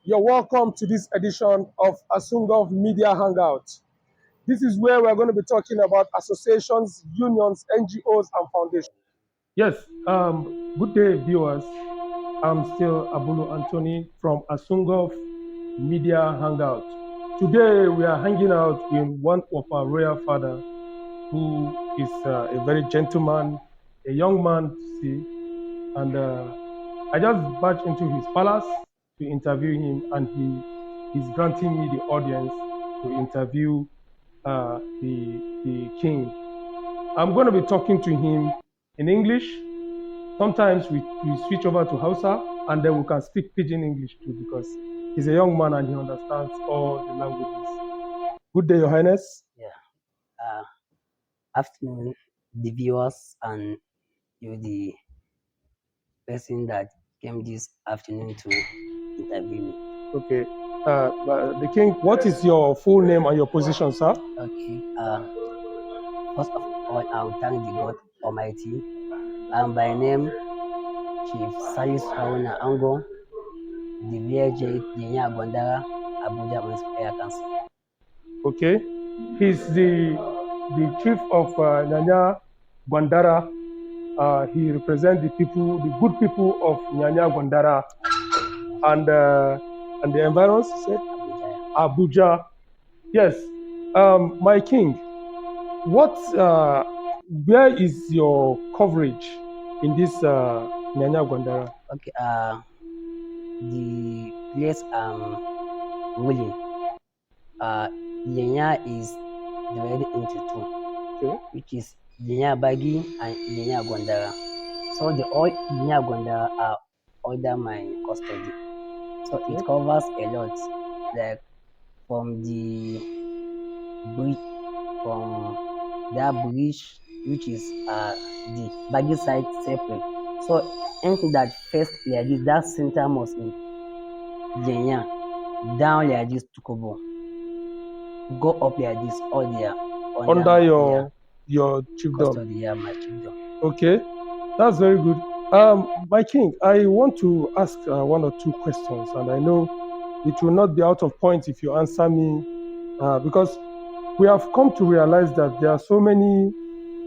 You're welcome to this edition of Asungov Media Hangout. This is where we're going to be talking about associations, unions, NGOs, and foundations. Yes, good day, viewers. I'm still Abulu Anthony from Asungov Media Hangout. Today, we are hanging out with one of our royal father, who is a very gentleman, a young man to see, and I just barged into his palace to interview him, and he is granting me the audience to interview the king. I'm going to be talking to him in English. Sometimes we switch over to Hausa, and then we can speak Pidgin English too, because he's a young man and he understands all the languages. Good day, Your Highness. Yeah. Afternoon, the viewers, and you, the person that came this afternoon to interview me. Okay. The king, what is your full name and your position, sir? Okay. First of all, I will thank the God Almighty. I'm by name Chief Salis Haruna Ango, the VJ Nyanya Gwandara Abuja Municipal Council. Okay. He's the chief of Nyanya Gwandara. He represents the people, the good people of Nyanya Gwandara, and the environs. You said Abuja. Yes. My king, what? Where is your coverage in this Nyanya Gwandara? Okay. The place I'm ruling. Nyanya is divided into two. Okay. Which is Nyanya Bagi and Nyanya Gwandara. So the all Nyanya Gwandara are under my custody. So it covers a lot, like from the bridge, from that bridge, which is the Bagi side separate. So anything that first like this, that center must in Nyanya, down like this to Kobo, go up like this, all they are Under your chiefdom. custody, yeah, my chiefdom. Okay, that's very good. My king, I want to ask one or two questions, and I know it will not be out of point if you answer me, because we have come to realize that there are so many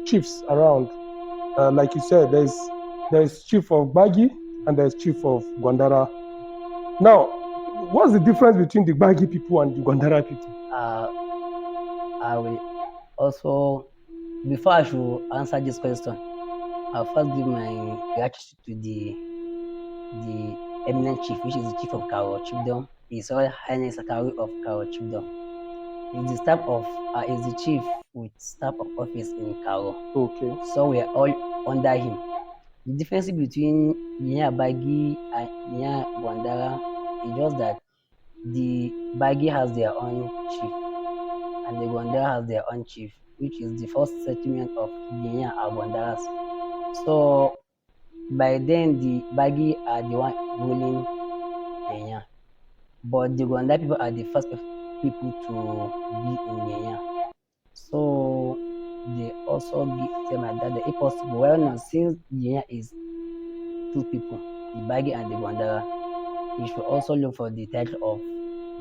chiefs around. Like you said, there's chief of Bagi and there's chief of Gwandara. Now, what's the difference between the Bagi people and the Gwandara people? I will also, before I should answer this question, I'll first give my gratitude to the eminent chief, which is the chief of Karo Chiefdom. His Royal Highness Akari of Karo Chiefdom. He's the staff of is the chief with staff of office in Karo. Okay. So we are all under him. The difference between Nyanya Bagi and Nyanya Gwandara is just that the Bagi has their own chief and the Gwandara has their own chief, which is the first settlement of Nyanya and Gwandaras. So by then the Bagi are the one ruling Nyanya, but the Gwandara people are the first people to be in Nyanya. So they also tell my dad that if possible, well now since Nyanya is two people, the Bagi and the Gwandara, he should also look for the title of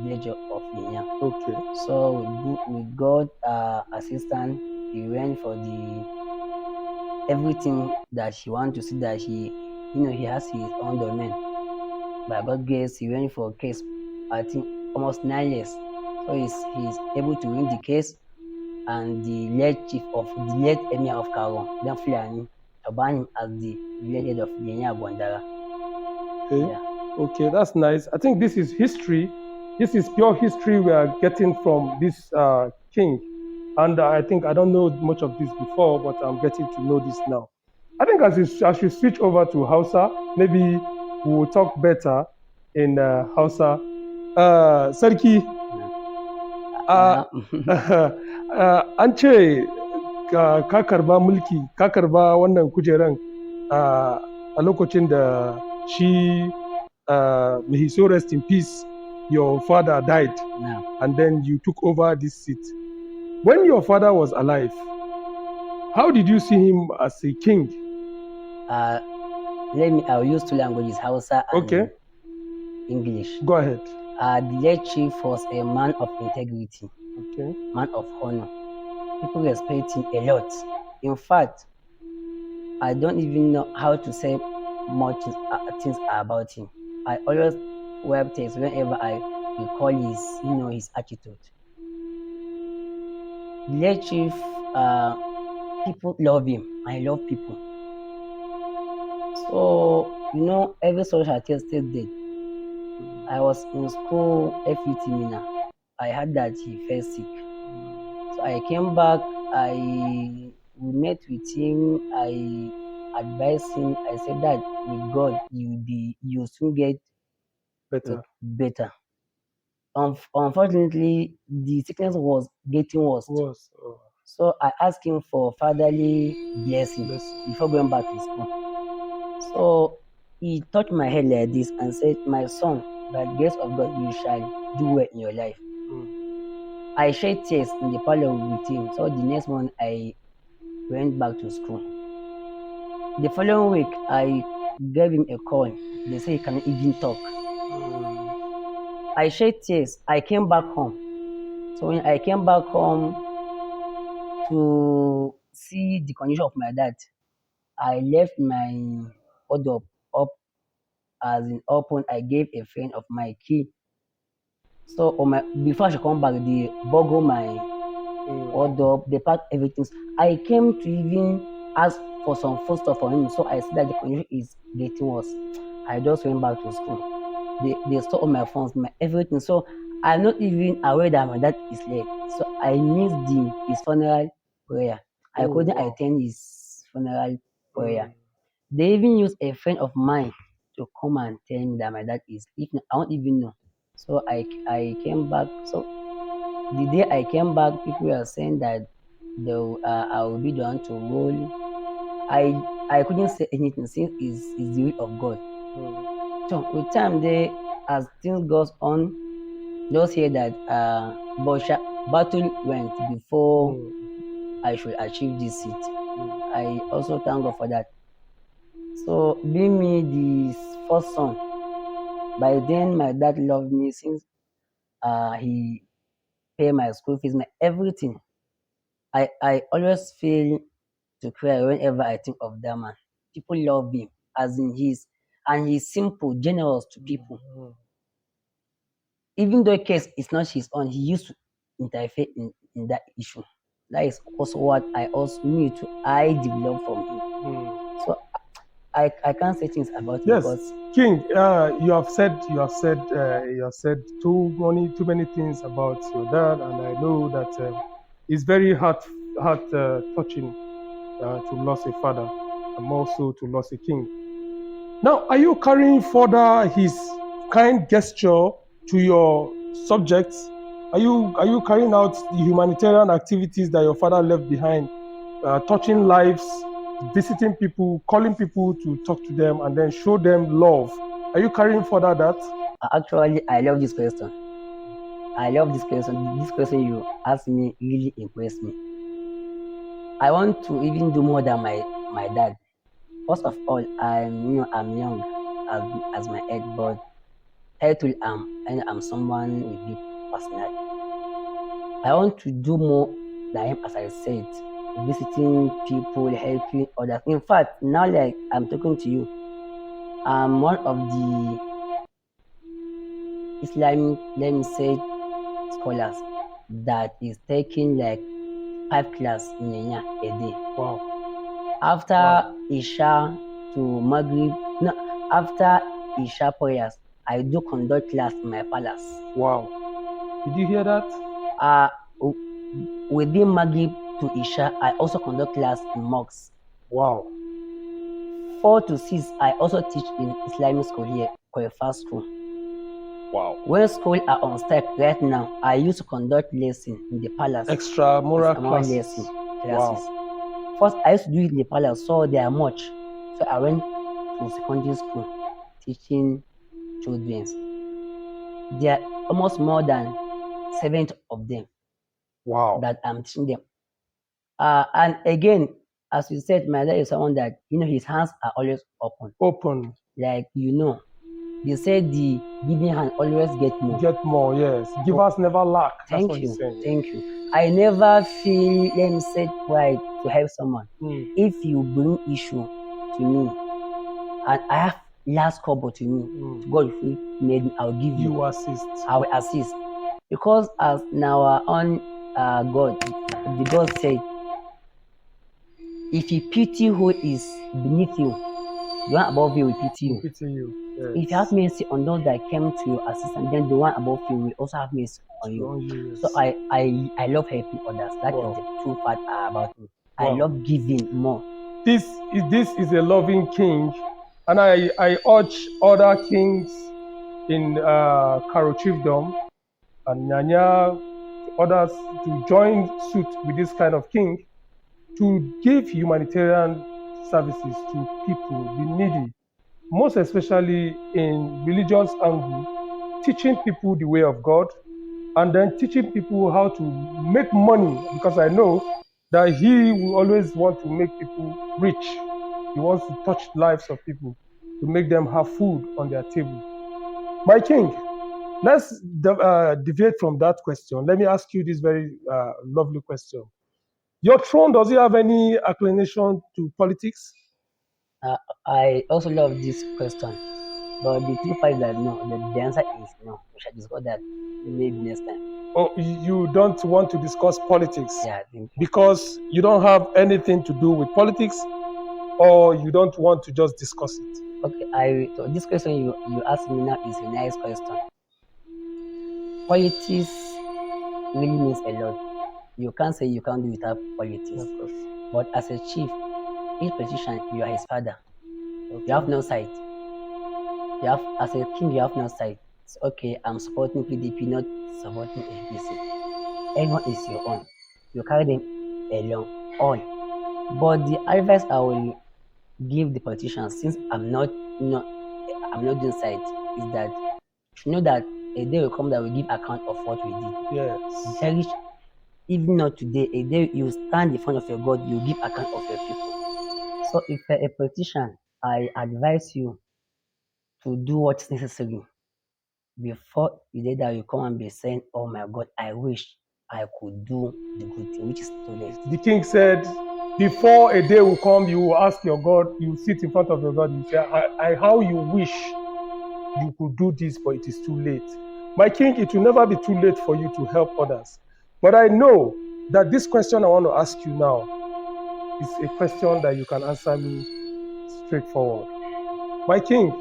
villager of Nyanya. Okay. So we got assistant. He went for the everything that he want to see that he has his own domain. By God's grace, he went for a case, I think almost 9 years. So he's able to win the case, and the late chief of the late emir of Karo, then Fulani, banned him as the village head of Nyanya Gwandara. Okay. Yeah. Okay, that's nice. I think this is history. This is pure history we are getting from this king. And I think I don't know much of this before, but I'm getting to know this now. I think as you switch over to Hausa, maybe we will talk better in Hausa. Sarki, an ce ka karba mulki, ka karba wannan kujeran a lokacin da shi, may he so rest in peace, your father died, and then you took over this seat. When your father was alive, how did you see him as a king? I'll use two languages, Hausa and English. Go ahead. The late chief was a man of integrity, Okay. man of honor. People respect him a lot. In fact, I don't even know how to say much things about him. I always web text whenever I recall his attitude. The late chief, uh, people love him. I love people. So every social tested day. I was in school FUT Mina. I heard that he fell sick. So I came back. We met with him. I advised him. I said that with God, you soon get Better. better. Unfortunately, the sickness was getting worse. Was So I asked him for fatherly blessing blessing. before going back to school. So he touched my head like this and said, "My son, by the grace of God, you shall do well in your life." Mm. I shed tears in the parlor with him. So the next morning, I went back to school. The following week, I gave him a call. They say he cannot even talk. Mm. I shed tears. I came back home. So when I came back home to see the condition of my dad, I left my wardrobe up as in open. I gave a friend of my key. So before I should come back, they burgle my Mm. wardrobe, they packed everything. I came to even ask for some food stuff for him. So I see that the condition is getting worse. I just went back to school. They stole all my phones, my everything. So I'm not even aware that my dad is late. So I missed his funeral prayer. I Oh couldn't wow. attend his funeral prayer. Mm. They even used a friend of mine to come and tell me that my dad is. If not, I won't even know. So I came back. So the day I came back, people were saying that I will be the one to roll. I couldn't say anything since it's the will of God. Mm. So with time, as things goes on, just hear that battle went before Mm. I should achieve this seat. Mm. I also thank God for that. So being me the first son, by then my dad loved me since he paid my school fees, my everything. I always feel to cry whenever I think of that man. People love him as in he's simple, generous to people. Mm. Even though case is not his own, he used to interfere in that issue. That is also what I also need to I develop from him. Mm. So I can't say things about him Yes, because King. You have said too many things about your dad, and I know that it's very heart touching to lose a father, and also to lose a king. Now, are you carrying further his kind gesture to your subjects? Are you carrying out the humanitarian activities that your father left behind, touching lives, visiting people, calling people to talk to them, and then show them love? Are you carrying further that? actually I love this question. I love this question. This question you asked me really impressed me. I want to even do more than my dad. First of all, I'm young as my age, but title I'm someone with big personality. I want to do more than him, as I said, visiting people, helping others. In fact, now like I'm talking to you, I'm one of the Islamic, let me say, scholars that is taking like 5 class in Nyanya a day. Wow, After wow, Isha to Maghrib, no, after Isha prayers, I do conduct class in my palace. wow. Did you hear that? Uh, within Maghrib to Isha, I also conduct class in mosques. Wow, 4 to 6, I also teach in Islamic school here, Korefa school. wow. When school are on strike right now, I used to conduct lesson in the palace. Extra It's moral more classes. lesson classes. Wow, First, I used to do it in the palace, so they are much. So I went to secondary school teaching children. There are almost more than 70 of them wow. that I'm teaching them. And again, as you said, my dad is someone that his hands are always open. Open. Like. They say the giving hand always get more. Get more, yes. Givers never lack. That's what Thank he's you, saying. thank you. I never feel, let me say, pride to help someone. Mm. If you bring issue to me and I have last couple to me, to God free made me, I'll give you. You assist. I will assist. Because as now on God, the God said, if you pity who is beneath you, the one above you will pity We you. pity you. If you have Yes. mercy on those that came to your assistance, then the one above you will also have mercy on you. On you, So yes. I love helping others. That is Wow. the true part about me. I Wow. love giving more. This is a loving king, and I urge other kings in Karo Chiefdom and Nyanya, others to join suit with this kind of king to give humanitarian services to people, the needy, most especially in religious angle, teaching people the way of God, and then teaching people how to make money, because I know that he will always want to make people rich. He wants to touch lives of people to make them have food on their table. My king, let's deviate from that question. Let me ask you this very lovely question. Your throne, does it have any inclination to politics? Uh, I also love this question, but the true fact is that no, the answer is no. We shall discuss that maybe next time. Or you don't want to discuss politics Yeah, thank you. because you don't have anything to do with politics, or you don't want to just discuss it? Okay, so this question you asked me now is a nice question. Politics really means a lot. You can't say you can't do without politics. Of course. But as a chief, each politician, you are his father. You have Okay. no side. You have, as a king, you have no side. It's okay, I'm supporting PDP, not supporting APC. Everyone is your own. You carry them along, all. But the advice I will give the politicians, since I'm not doing side, is that you know that a day will come that we give account of what we did. Yes. Cherish, even not today, a day you stand in front of your God, you give account of your people. So if you're a politician, I advise you to do what's necessary before the day that you come and be saying, "Oh my God, I wish I could do the good thing," which is too late. The king said, before a day will come, you will ask your God, you sit in front of your God, you say, how you wish you could do this, but it is too late. My king, it will never be too late for you to help others. But I know that this question I want to ask you now is a question that you can answer me straightforward. My king,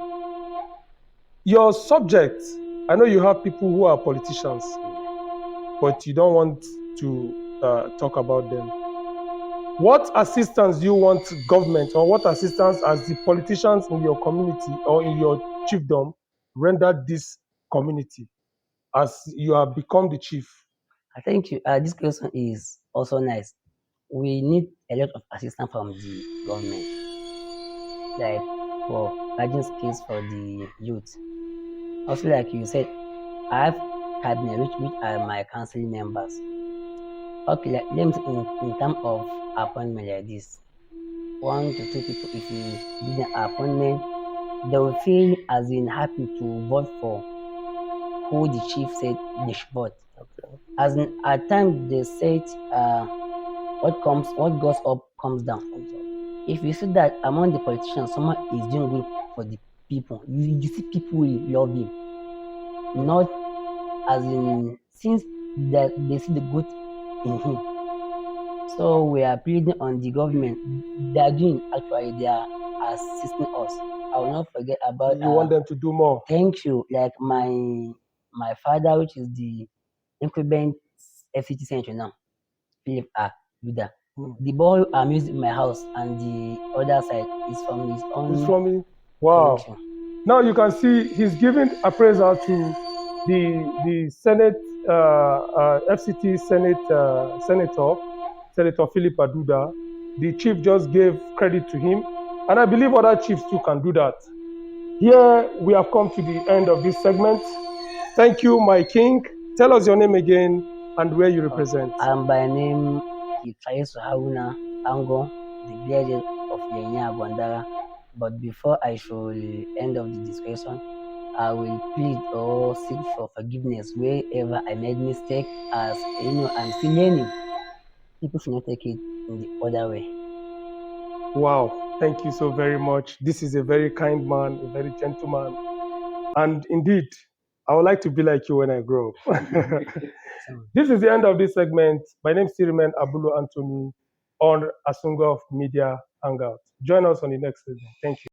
your subject, I know you have people who are politicians, but you don't want to talk about them. What assistance do you want government, or what assistance as the politicians in your community or in your chiefdom rendered this community as you have become the chief? I think this question is also nice. We need a lot of assistance from the government, like for urgent skills for the youth. Also, like you said, I have cabinet which are my council members. Okay, let me say in terms of appointment like this, 1 to 2 people, if you give them appointment, they will feel as in happy to vote for who the chief said they should vote. Okay. As in at times they said what goes up comes down. If you see that among the politicians someone is doing good for the people, you see people will love him. Not as in since that they see the good in him. So we are pleading on the government. They are doing actually they are assisting us. I will not forget about You want them to do more? thank you. Like my father, which is the incumbent FCT senator now, Philip Aduda. Hmm. The boy I'm using in my house and the other side is from his It's own. from me. Thank Wow. you. Now you can see he's giving appraisal to the Senate FCT Senator Philip Aduda. The chief just gave credit to him, and I believe other chiefs too can do that. Here we have come to the end of this segment. Thank you, my king. Tell us your name again and where you represent. I'm by name Ifaisu Haruna Ango, the village of Nyanya Gwandara. But before I should end of the discussion, I will plead or seek for forgiveness wherever I made mistake. As I'm still learning. People should not take it in the other way. Wow, thank you so very much. This is a very kind man, a very gentleman. And indeed, I would like to be like you when I grow up. So, This is the end of this segment. My name is Siriman Abulo Anthony on Asunga of Media Hangout. Join us on the next segment. Thank you.